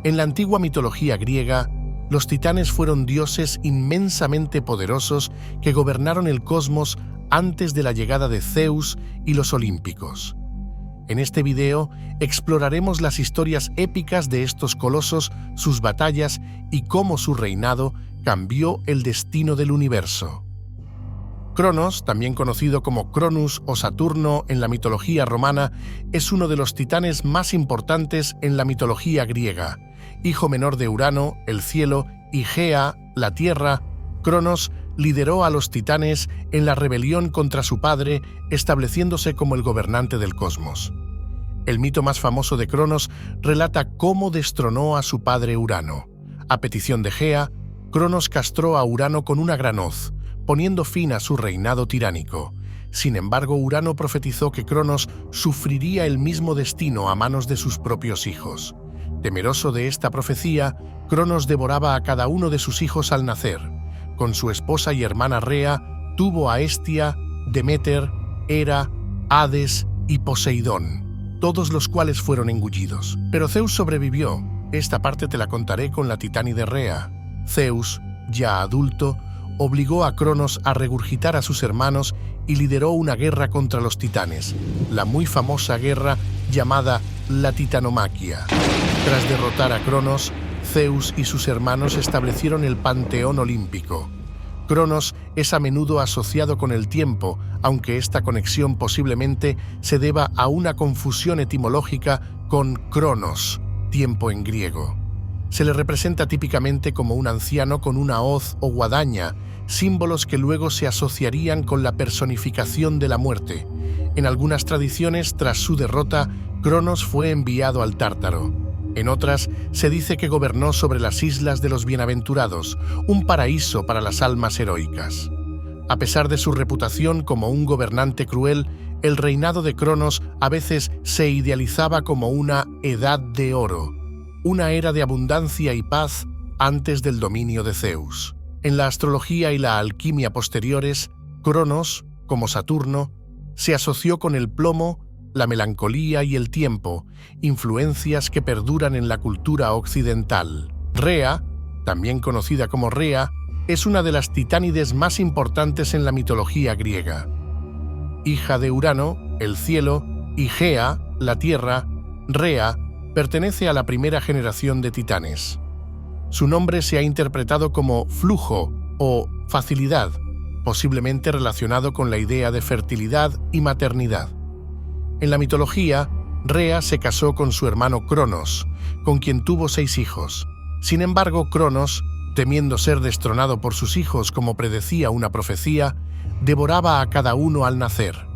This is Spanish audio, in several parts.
En la antigua mitología griega, los titanes fueron dioses inmensamente poderosos que gobernaron el cosmos antes de la llegada de Zeus y los olímpicos. En este video exploraremos las historias épicas de estos colosos, sus batallas y cómo su reinado cambió el destino del universo. Cronos, también conocido como Cronus o Saturno en la mitología romana, es uno de los titanes más importantes en la mitología griega. Hijo menor de Urano, el cielo, y Gea, la tierra, Cronos lideró a los titanes en la rebelión contra su padre, estableciéndose como el gobernante del cosmos. El mito más famoso de Cronos relata cómo destronó a su padre Urano. A petición de Gea, Cronos castró a Urano con una gran hoz, poniendo fin a su reinado tiránico. Sin embargo, Urano profetizó que Cronos sufriría el mismo destino a manos de sus propios hijos. Temeroso de esta profecía, Cronos devoraba a cada uno de sus hijos al nacer. Con su esposa y hermana Rea, tuvo a Hestia, Deméter, Hera, Hades y Poseidón, todos los cuales fueron engullidos. Pero Zeus sobrevivió. Esta parte te la contaré con la titánide Rea. Zeus, ya adulto, obligó a Cronos a regurgitar a sus hermanos y lideró una guerra contra los titanes, la muy famosa guerra llamada la Titanomaquia. Tras derrotar a Cronos, Zeus y sus hermanos establecieron el panteón olímpico. Cronos es a menudo asociado con el tiempo, aunque esta conexión posiblemente se deba a una confusión etimológica con Cronos, tiempo en griego. Se le representa típicamente como un anciano con una hoz o guadaña, símbolos que luego se asociarían con la personificación de la muerte. En algunas tradiciones, tras su derrota, Cronos fue enviado al Tártaro. En otras, se dice que gobernó sobre las Islas de los Bienaventurados, un paraíso para las almas heroicas. A pesar de su reputación como un gobernante cruel, el reinado de Cronos a veces se idealizaba como una edad de oro, una era de abundancia y paz antes del dominio de Zeus. En la astrología y la alquimia posteriores, Cronos, como Saturno, se asoció con el plomo, la melancolía y el tiempo, influencias que perduran en la cultura occidental. Rea, también conocida como Rea, es una de las titánides más importantes en la mitología griega. Hija de Urano, el cielo, y Gea, la tierra, Rea pertenece a la primera generación de titanes. Su nombre se ha interpretado como flujo o facilidad, posiblemente relacionado con la idea de fertilidad y maternidad. En la mitología, Rea se casó con su hermano Cronos, con quien tuvo 6 hijos. Sin embargo, Cronos, temiendo ser destronado por sus hijos como predecía una profecía, devoraba a cada uno al nacer.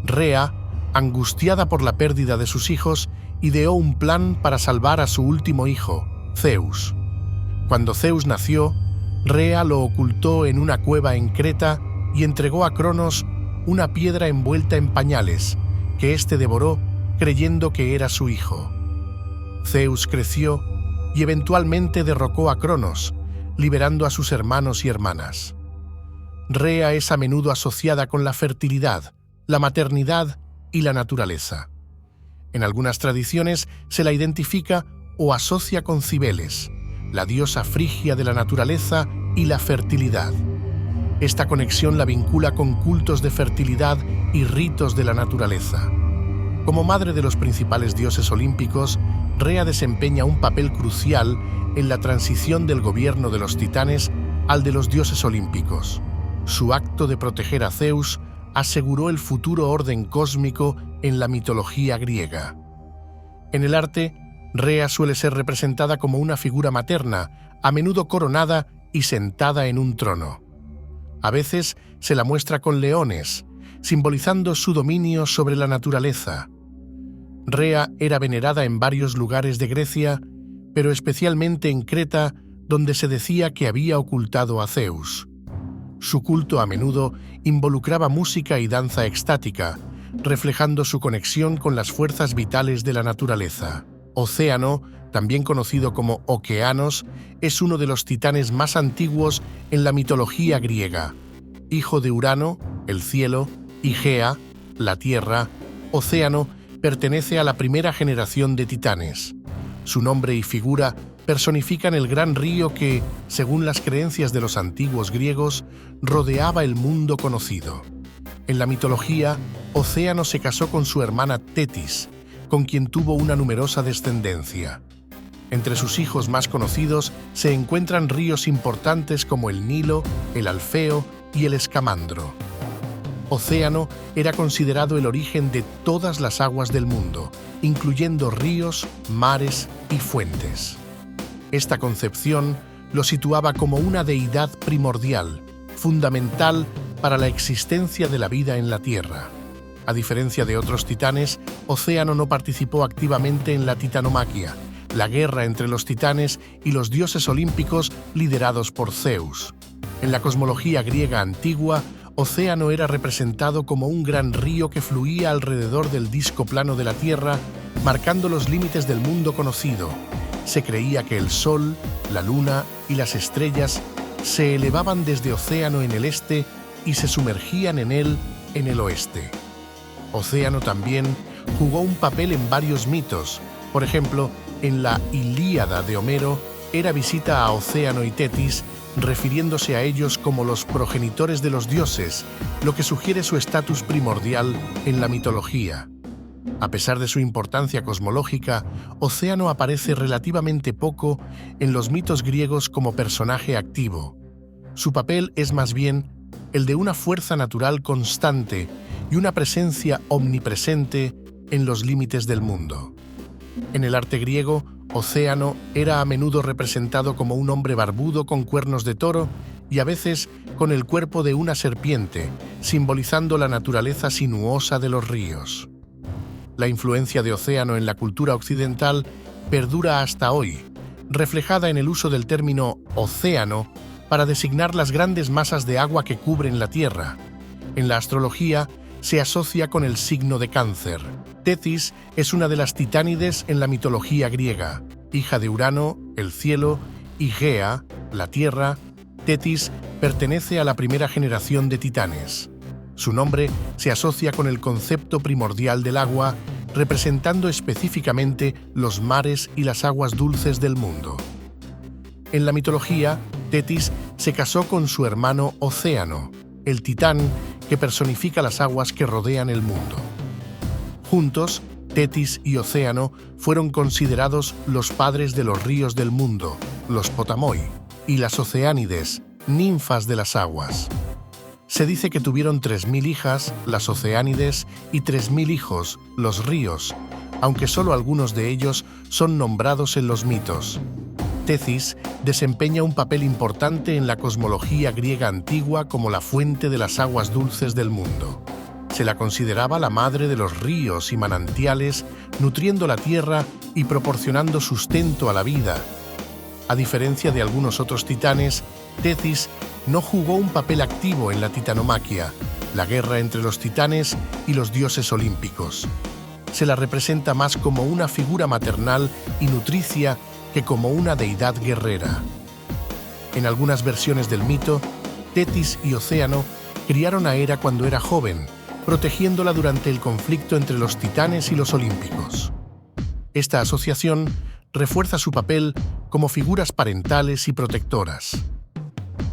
Rea, angustiada por la pérdida de sus hijos, ideó un plan para salvar a su último hijo, Zeus. Cuando Zeus nació, Rea lo ocultó en una cueva en Creta y entregó a Cronos una piedra envuelta en pañales, que éste devoró creyendo que era su hijo. Zeus creció y eventualmente derrocó a Cronos, liberando a sus hermanos y hermanas. Rea es a menudo asociada con la fertilidad, la maternidad y la naturaleza. En algunas tradiciones se la identifica o asocia con Cibeles, la diosa frigia de la naturaleza y la fertilidad. Esta conexión la vincula con cultos de fertilidad y ritos de la naturaleza. Como madre de los principales dioses olímpicos, Rea desempeña un papel crucial en la transición del gobierno de los titanes al de los dioses olímpicos. Su acto de proteger a Zeus aseguró el futuro orden cósmico en la mitología griega. En el arte, Rea suele ser representada como una figura materna, a menudo coronada y sentada en un trono. A veces se la muestra con leones, simbolizando su dominio sobre la naturaleza. Rea era venerada en varios lugares de Grecia, pero especialmente en Creta, donde se decía que había ocultado a Zeus. Su culto a menudo involucraba música y danza extática, reflejando su conexión con las fuerzas vitales de la naturaleza. Océano, también conocido como Okeanos, es uno de los titanes más antiguos en la mitología griega. Hijo de Urano, el cielo, y Gea, la tierra, Océano pertenece a la primera generación de titanes. Su nombre y figura personifican el gran río que, según las creencias de los antiguos griegos, rodeaba el mundo conocido. En la mitología, Océano se casó con su hermana Tetis, con quien tuvo una numerosa descendencia. Entre sus hijos más conocidos se encuentran ríos importantes como el Nilo, el Alfeo y el Escamandro. Océano era considerado el origen de todas las aguas del mundo, incluyendo ríos, mares y fuentes. Esta concepción lo situaba como una deidad primordial, fundamental para la existencia de la vida en la Tierra. A diferencia de otros titanes, Océano no participó activamente en la titanomaquia, la guerra entre los titanes y los dioses olímpicos liderados por Zeus. En la cosmología griega antigua, Océano era representado como un gran río que fluía alrededor del disco plano de la Tierra, marcando los límites del mundo conocido. Se creía que el Sol, la Luna y las estrellas se elevaban desde Océano en el este y se sumergían en él en el oeste. Océano también jugó un papel en varios mitos. Por ejemplo, en la Ilíada de Homero, Hera visita a Océano y Tetis, refiriéndose a ellos como los progenitores de los dioses, lo que sugiere su estatus primordial en la mitología. A pesar de su importancia cosmológica, Océano aparece relativamente poco en los mitos griegos como personaje activo. Su papel es más bien el de una fuerza natural constante y una presencia omnipresente en los límites del mundo. En el arte griego, Océano era a menudo representado como un hombre barbudo con cuernos de toro y a veces con el cuerpo de una serpiente, simbolizando la naturaleza sinuosa de los ríos. La influencia de Océano en la cultura occidental perdura hasta hoy, reflejada en el uso del término océano para designar las grandes masas de agua que cubren la Tierra. En la astrología se asocia con el signo de Cáncer. Tetis es una de las titánides en la mitología griega, hija de Urano, el cielo, y Gea, la tierra. Tetis pertenece a la primera generación de titanes. Su nombre se asocia con el concepto primordial del agua, representando específicamente los mares y las aguas dulces del mundo. En la mitología, Tetis se casó con su hermano Océano, el titán que personifica las aguas que rodean el mundo. Juntos, Tetis y Océano fueron considerados los padres de los ríos del mundo, los Potamoi, y las Oceánides, ninfas de las aguas. Se dice que tuvieron 3.000 hijas, las Oceánides, y 3.000 hijos, los ríos, aunque solo algunos de ellos son nombrados en los mitos. Tetis desempeña un papel importante en la cosmología griega antigua como la fuente de las aguas dulces del mundo. Se la consideraba la madre de los ríos y manantiales, nutriendo la tierra y proporcionando sustento a la vida. A diferencia de algunos otros titanes, Tetis no jugó un papel activo en la titanomaquia, la guerra entre los titanes y los dioses olímpicos. Se la representa más como una figura maternal y nutricia que como una deidad guerrera. En algunas versiones del mito, Tetis y Océano criaron a Hera cuando era joven, protegiéndola durante el conflicto entre los titanes y los olímpicos. Esta asociación refuerza su papel como figuras parentales y protectoras.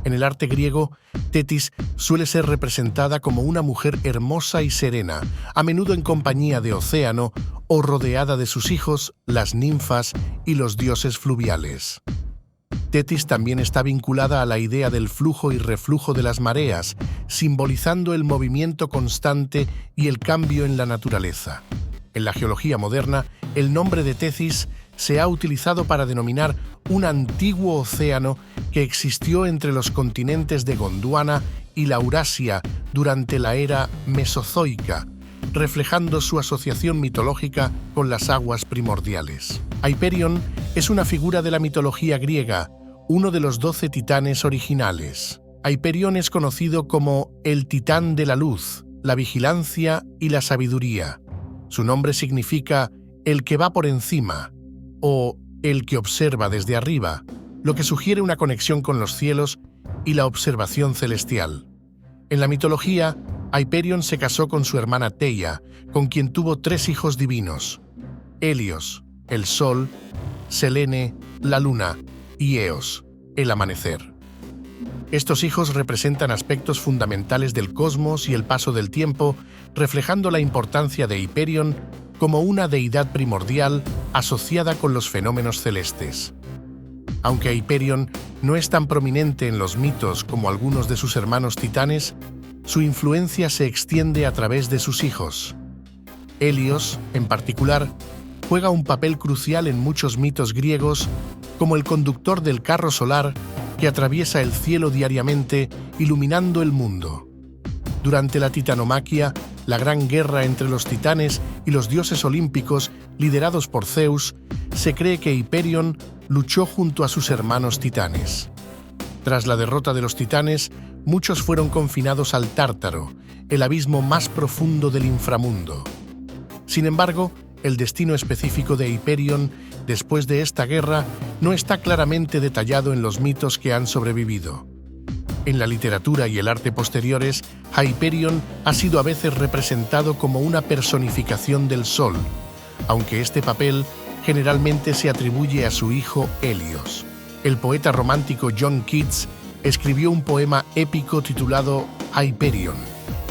En el arte griego, Tetis suele ser representada como una mujer hermosa y serena, a menudo en compañía de Océano o rodeada de sus hijos, las ninfas y los dioses fluviales. Tetis también está vinculada a la idea del flujo y reflujo de las mareas, simbolizando el movimiento constante y el cambio en la naturaleza. En la geología moderna, el nombre de Tetis se ha utilizado para denominar un antiguo océano que existió entre los continentes de Gondwana y la Eurasia durante la era mesozoica, reflejando su asociación mitológica con las aguas primordiales. Hyperion es una figura de la mitología griega, uno de los 12 titanes originales. Hyperion es conocido como el titán de la luz, la vigilancia y la sabiduría. Su nombre significa el que va por encima o el que observa desde arriba, lo que sugiere una conexión con los cielos y la observación celestial. En la mitología, Hyperion se casó con su hermana Teia, con quien tuvo 3 hijos divinos: Helios, el Sol, Selene, la Luna y Eos, el amanecer. Estos hijos representan aspectos fundamentales del cosmos y el paso del tiempo, reflejando la importancia de Hyperion como una deidad primordial asociada con los fenómenos celestes. Aunque Hyperion no es tan prominente en los mitos como algunos de sus hermanos titanes, su influencia se extiende a través de sus hijos. Helios, en particular, juega un papel crucial en muchos mitos griegos como el conductor del carro solar que atraviesa el cielo diariamente, iluminando el mundo. Durante la titanomaquia, la gran guerra entre los titanes y los dioses olímpicos, liderados por Zeus, se cree que Hyperion luchó junto a sus hermanos titanes. Tras la derrota de los titanes, muchos fueron confinados al Tártaro, el abismo más profundo del inframundo. Sin embargo, el destino específico de Hyperion después de esta guerra no está claramente detallado en los mitos que han sobrevivido. En la literatura y el arte posteriores, Hyperion ha sido a veces representado como una personificación del Sol, aunque este papel generalmente se atribuye a su hijo Helios. El poeta romántico John Keats escribió un poema épico titulado Hyperion,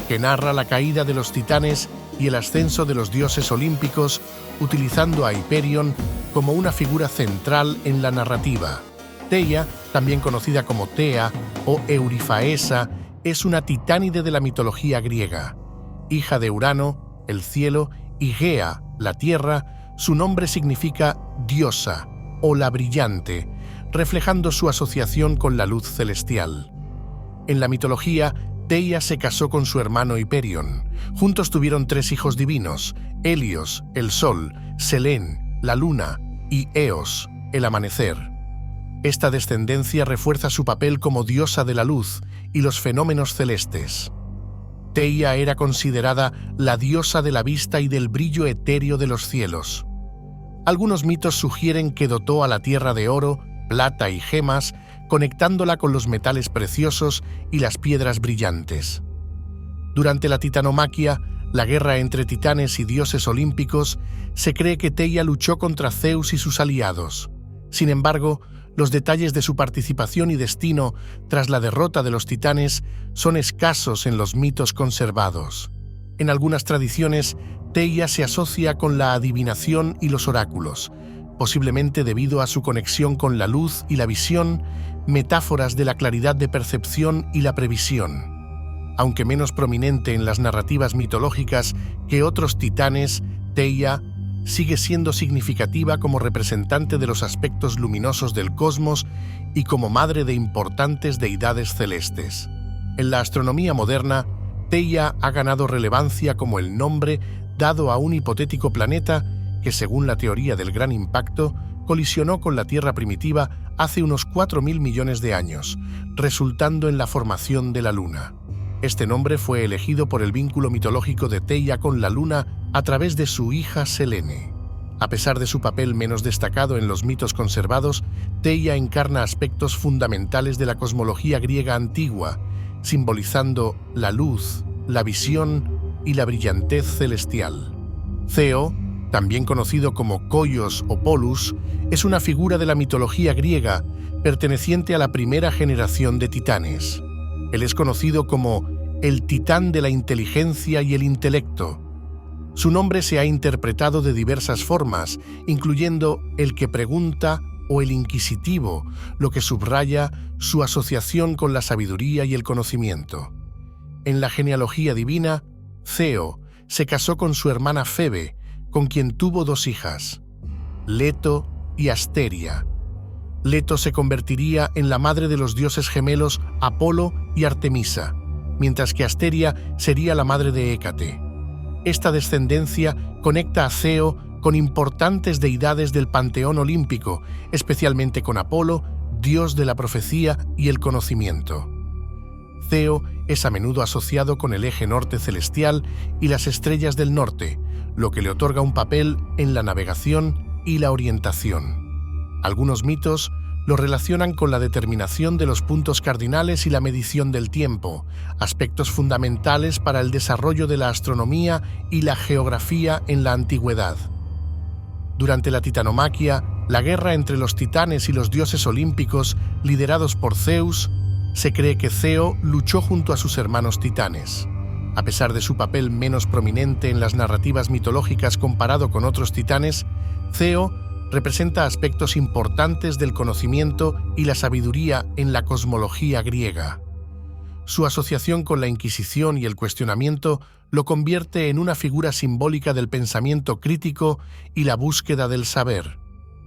que narra la caída de los titanes y el ascenso de los dioses olímpicos, utilizando a Hyperion como una figura central en la narrativa. Theia, también conocida como Tea o Eurifaesa, es una titánide de la mitología griega. Hija de Urano, el cielo, y Gea, la tierra, su nombre significa diosa o la brillante, reflejando su asociación con la luz celestial. En la mitología, Theia se casó con su hermano Hyperion. Juntos tuvieron 3 hijos divinos: Helios, el Sol, Selene, la Luna, y Eos, el amanecer. Esta descendencia refuerza su papel como diosa de la luz y los fenómenos celestes. Theia era considerada la diosa de la vista y del brillo etéreo de los cielos. Algunos mitos sugieren que dotó a la tierra de oro, plata y gemas, conectándola con los metales preciosos y las piedras brillantes. Durante la titanomaquia, la guerra entre titanes y dioses olímpicos, se cree que Theia luchó contra Zeus y sus aliados. Sin embargo, los detalles de su participación y destino tras la derrota de los titanes son escasos en los mitos conservados. En algunas tradiciones, Theia se asocia con la adivinación y los oráculos, posiblemente debido a su conexión con la luz y la visión, metáforas de la claridad de percepción y la previsión. Aunque menos prominente en las narrativas mitológicas que otros titanes, Theia sigue siendo significativa como representante de los aspectos luminosos del cosmos y como madre de importantes deidades celestes. En la astronomía moderna, Theia ha ganado relevancia como el nombre dado a un hipotético planeta que, según la teoría del Gran Impacto, colisionó con la Tierra primitiva hace unos 4.000 millones de años, resultando en la formación de la Luna. Este nombre fue elegido por el vínculo mitológico de Theia con la Luna a través de su hija Selene. A pesar de su papel menos destacado en los mitos conservados, Theia encarna aspectos fundamentales de la cosmología griega antigua, simbolizando la luz, la visión y la brillantez celestial. Theo, también conocido como Koios o Polus, es una figura de la mitología griega perteneciente a la primera generación de titanes. Él es conocido como el titán de la inteligencia y el intelecto. Su nombre se ha interpretado de diversas formas, incluyendo el que pregunta o el inquisitivo, lo que subraya su asociación con la sabiduría y el conocimiento. En la genealogía divina, Theo se casó con su hermana Febe, con quien tuvo 2 hijas, Leto y Asteria. Leto se convertiría en la madre de los dioses gemelos Apolo y Artemisa, mientras que Asteria sería la madre de Hécate. Esta descendencia conecta a Theo con importantes deidades del panteón olímpico, especialmente con Apolo, dios de la profecía y el conocimiento. Theo es a menudo asociado con el eje norte celestial y las estrellas del norte, lo que le otorga un papel en la navegación y la orientación. Algunos mitos lo relacionan con la determinación de los puntos cardinales y la medición del tiempo, aspectos fundamentales para el desarrollo de la astronomía y la geografía en la antigüedad. Durante la titanomaquia, la guerra entre los titanes y los dioses olímpicos, liderados por Zeus, se cree que Ceo luchó junto a sus hermanos titanes. A pesar de su papel menos prominente en las narrativas mitológicas comparado con otros titanes, Ceo representa aspectos importantes del conocimiento y la sabiduría en la cosmología griega. Su asociación con la Inquisición y el cuestionamiento lo convierte en una figura simbólica del pensamiento crítico y la búsqueda del saber.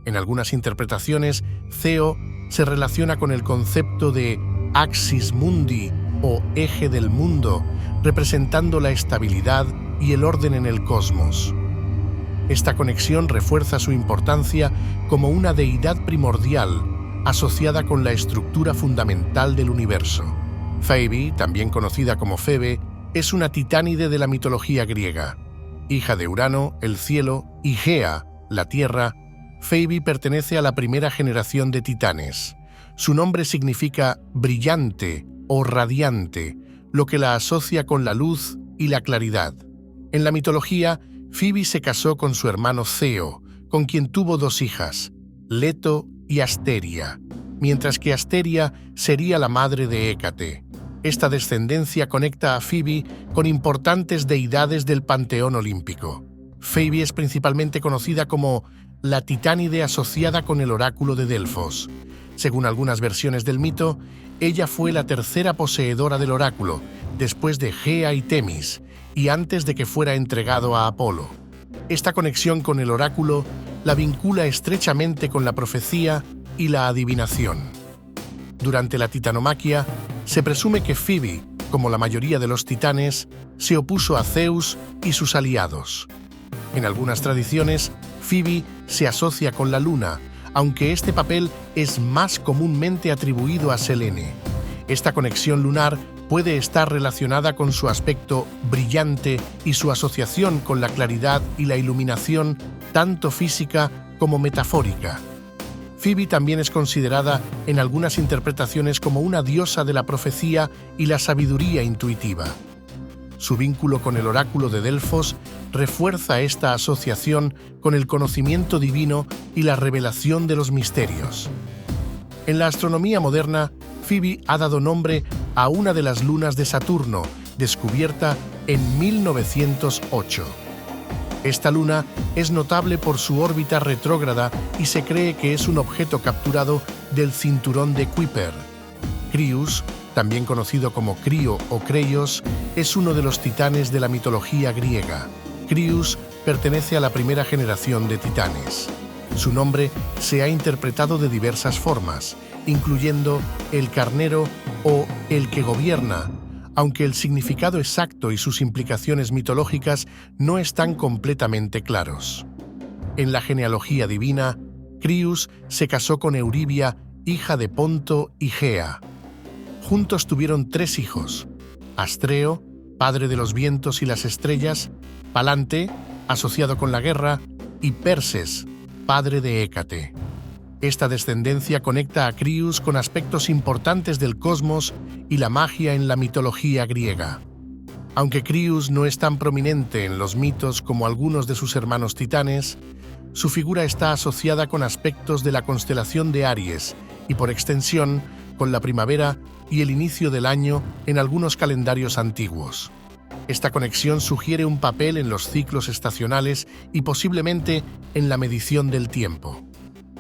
En algunas interpretaciones, Ceo se relaciona con el concepto de axis mundi o eje del mundo, representando la estabilidad y el orden en el cosmos. Esta conexión refuerza su importancia como una deidad primordial asociada con la estructura fundamental del universo. Phoebe, también conocida como Febe, es una titánide de la mitología griega. Hija de Urano, el cielo, y Gea, la tierra, Phoebe pertenece a la primera generación de titanes. Su nombre significa brillante o radiante, lo que la asocia con la luz y la claridad. En la mitología, Phoebe se casó con su hermano Ceo, con quien tuvo dos hijas, Leto y Asteria, mientras que Asteria sería la madre de Hécate. Esta descendencia conecta a Phoebe con importantes deidades del panteón olímpico. Phoebe es principalmente conocida como la titánide asociada con el oráculo de Delfos. Según algunas versiones del mito, ella fue la tercera poseedora del oráculo, después de Gea y Temis, y antes de que fuera entregado a Apolo. Esta conexión con el oráculo la vincula estrechamente con la profecía y la adivinación. Durante la titanomaquia, se presume que Phoebe, como la mayoría de los titanes, se opuso a Zeus y sus aliados. En algunas tradiciones, Phoebe se asocia con la luna, aunque este papel es más comúnmente atribuido a Selene. Esta conexión lunar puede estar relacionada con su aspecto brillante y su asociación con la claridad y la iluminación, tanto física como metafórica. Phoebe también es considerada en algunas interpretaciones como una diosa de la profecía y la sabiduría intuitiva. Su vínculo con el oráculo de Delfos refuerza esta asociación con el conocimiento divino y la revelación de los misterios. En la astronomía moderna, Phoebe ha dado nombre a una de las lunas de Saturno, descubierta en 1908. Esta luna es notable por su órbita retrógrada y se cree que es un objeto capturado del cinturón de Kuiper. Crius, también conocido como Crio o Creios, es uno de los titanes de la mitología griega. Crius pertenece a la primera generación de titanes. Su nombre se ha interpretado de diversas formas, incluyendo el carnero o el que gobierna, aunque el significado exacto y sus implicaciones mitológicas no están completamente claros. En la genealogía divina, Crius se casó con Euribia, hija de Ponto y Gea. Juntos tuvieron 3 hijos: Astreo, padre de los vientos y las estrellas; Palante, asociado con la guerra; y Perses, padre de Hécate. Esta descendencia conecta a Crius con aspectos importantes del cosmos y la magia en la mitología griega. Aunque Crius no es tan prominente en los mitos como algunos de sus hermanos titanes, su figura está asociada con aspectos de la constelación de Aries y, por extensión, con la primavera y el inicio del año en algunos calendarios antiguos. Esta conexión sugiere un papel en los ciclos estacionales y posiblemente en la medición del tiempo.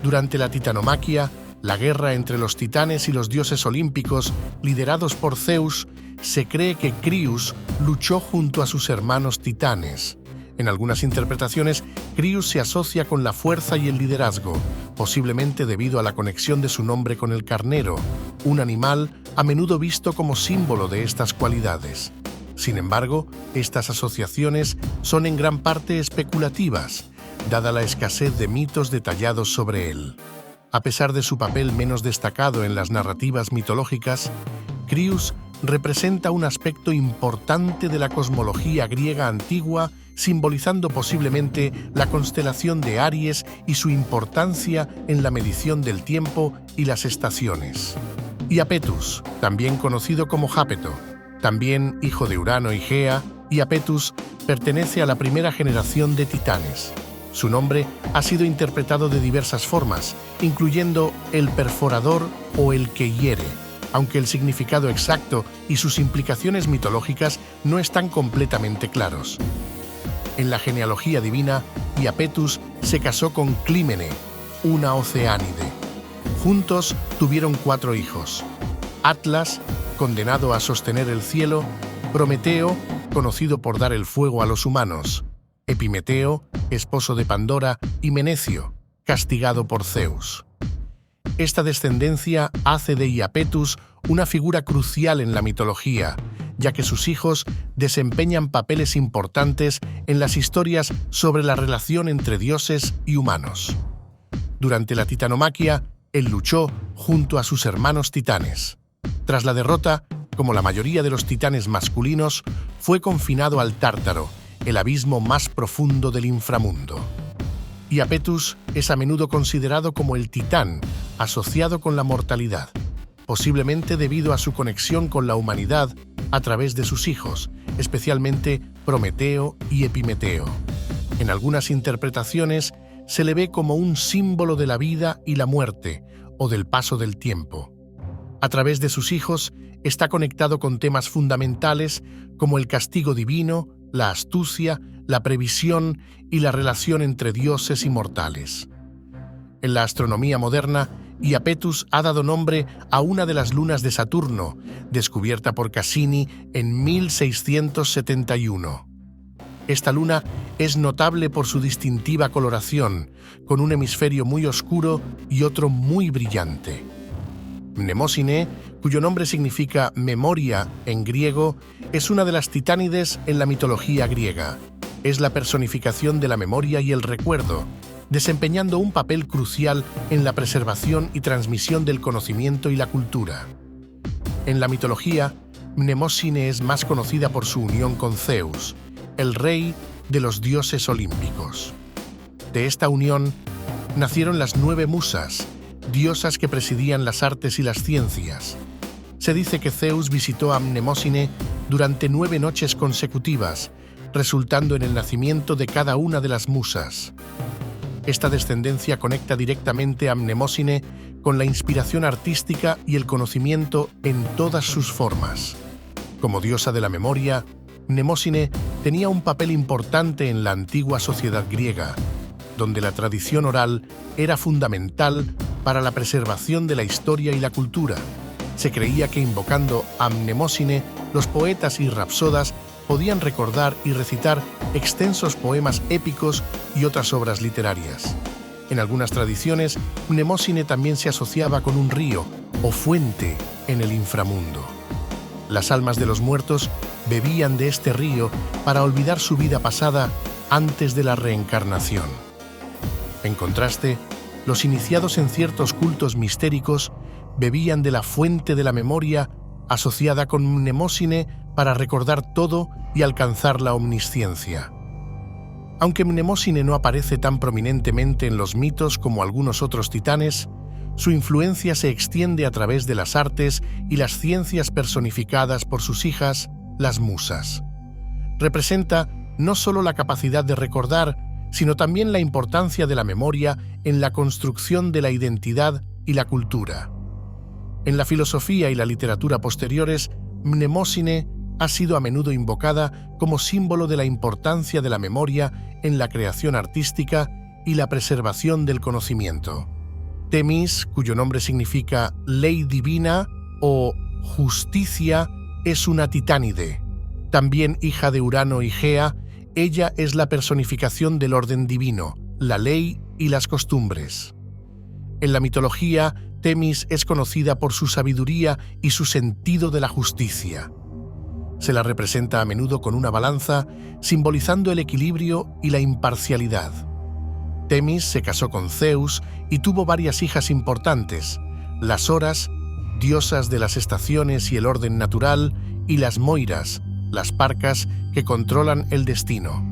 Durante la titanomaquia, la guerra entre los titanes y los dioses olímpicos, liderados por Zeus, se cree que Crius luchó junto a sus hermanos titanes. En algunas interpretaciones, Crius se asocia con la fuerza y el liderazgo, posiblemente debido a la conexión de su nombre con el carnero, un animal a menudo visto como símbolo de estas cualidades. Sin embargo, estas asociaciones son en gran parte especulativas, dada la escasez de mitos detallados sobre él. A pesar de su papel menos destacado en las narrativas mitológicas, Crius representa un aspecto importante de la cosmología griega antigua, simbolizando posiblemente la constelación de Aries y su importancia en la medición del tiempo y las estaciones. Iapetus, también conocido como Jápeto, también hijo de Urano y Gea, Iapetus pertenece a la primera generación de titanes. Su nombre ha sido interpretado de diversas formas, incluyendo el perforador o el que hiere, aunque el significado exacto y sus implicaciones mitológicas no están completamente claros. En la genealogía divina, Iapetus se casó con Clímene, una oceánide. Juntos tuvieron 4 hijos: Atlas, condenado a sostener el cielo; Prometeo, conocido por dar el fuego a los humanos; Epimeteo, esposo de Pandora; y Menecio, castigado por Zeus. Esta descendencia hace de Iapetus una figura crucial en la mitología, ya que sus hijos desempeñan papeles importantes en las historias sobre la relación entre dioses y humanos. Durante la titanomaquia, él luchó junto a sus hermanos titanes. Tras la derrota, como la mayoría de los titanes masculinos, fue confinado al Tártaro, el abismo más profundo del inframundo. Iapetus es a menudo considerado como el titán asociado con la mortalidad, posiblemente debido a su conexión con la humanidad a través de sus hijos, especialmente Prometeo y Epimeteo. En algunas interpretaciones se le ve como un símbolo de la vida y la muerte, o del paso del tiempo. A través de sus hijos está conectado con temas fundamentales como el castigo divino, la astucia, la previsión y la relación entre dioses y mortales. En la astronomía moderna, Iapetus ha dado nombre a una de las lunas de Saturno, descubierta por Cassini en 1671. Esta luna es notable por su distintiva coloración, con un hemisferio muy oscuro y otro muy brillante. Mnemósine, cuyo nombre significa memoria en griego, es una de las titánides en la mitología griega. Es la personificación de la memoria y el recuerdo, desempeñando un papel crucial en la preservación y transmisión del conocimiento y la cultura. En la mitología, Mnemósine es más conocida por su unión con Zeus, el rey de los dioses olímpicos. De esta unión nacieron las 9 musas, diosas que presidían las artes y las ciencias. Se dice que Zeus visitó a Mnemósine durante 9 noches consecutivas, resultando en el nacimiento de cada una de las musas. Esta descendencia conecta directamente a Mnemósine con la inspiración artística y el conocimiento en todas sus formas. Como diosa de la memoria, Mnemósine tenía un papel importante en la antigua sociedad griega, donde la tradición oral era fundamental para la preservación de la historia y la cultura. Se creía que invocando a Mnemósine, los poetas y rapsodas podían recordar y recitar extensos poemas épicos y otras obras literarias. En algunas tradiciones, Mnemósine también se asociaba con un río o fuente en el inframundo. Las almas de los muertos bebían de este río para olvidar su vida pasada antes de la reencarnación. En contraste, los iniciados en ciertos cultos mistéricos bebían de la fuente de la memoria asociada con Mnemósine para recordar todo y alcanzar la omnisciencia. Aunque Mnemósine no aparece tan prominentemente en los mitos como algunos otros titanes, su influencia se extiende a través de las artes y las ciencias personificadas por sus hijas, las musas. Representa no solo la capacidad de recordar, sino también la importancia de la memoria en la construcción de la identidad y la cultura. En la filosofía y la literatura posteriores, Mnemósine ha sido a menudo invocada como símbolo de la importancia de la memoria en la creación artística y la preservación del conocimiento. Temis, cuyo nombre significa ley divina o justicia, es una titánide. También hija de Urano y Gea, ella es la personificación del orden divino, la ley y las costumbres. En la mitología, Temis es conocida por su sabiduría y su sentido de la justicia. Se la representa a menudo con una balanza, simbolizando el equilibrio y la imparcialidad. Temis se casó con Zeus y tuvo varias hijas importantes: las Horas, diosas de las estaciones y el orden natural, y las Moiras, las parcas que controlan el destino.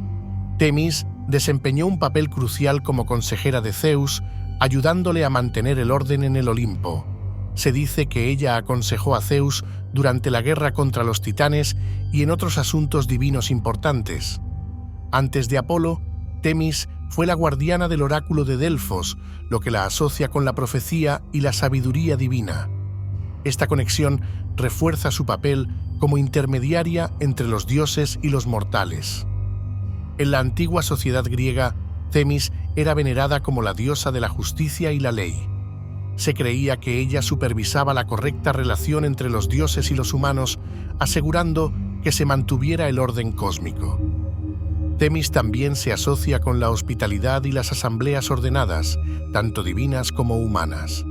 Temis desempeñó un papel crucial como consejera de Zeus, ayudándole a mantener el orden en el Olimpo. Se dice que ella aconsejó a Zeus durante la guerra contra los titanes y en otros asuntos divinos importantes. Antes de Apolo, Temis Fue la guardiana del oráculo de Delfos, lo que la asocia con la profecía y la sabiduría divina. Esta conexión refuerza su papel como intermediaria entre los dioses y los mortales. En la antigua sociedad griega, Temis era venerada como la diosa de la justicia y la ley. Se creía que ella supervisaba la correcta relación entre los dioses y los humanos, asegurando que se mantuviera el orden cósmico. Temis también se asocia con la hospitalidad y las asambleas ordenadas, tanto divinas como humanas.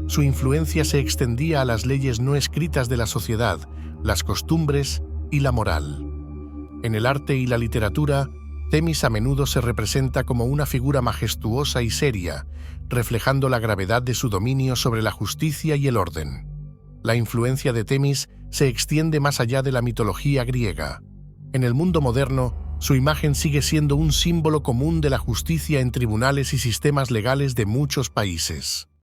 Su influencia se extendía a las leyes no escritas de la sociedad, las costumbres y la moral. En el arte y la literatura, Temis a menudo se representa como una figura majestuosa y seria, reflejando la gravedad de su dominio sobre la justicia y el orden. La influencia de Temis se extiende más allá de la mitología griega. En el mundo moderno, su imagen sigue siendo un símbolo común de la justicia en tribunales y sistemas legales de muchos países.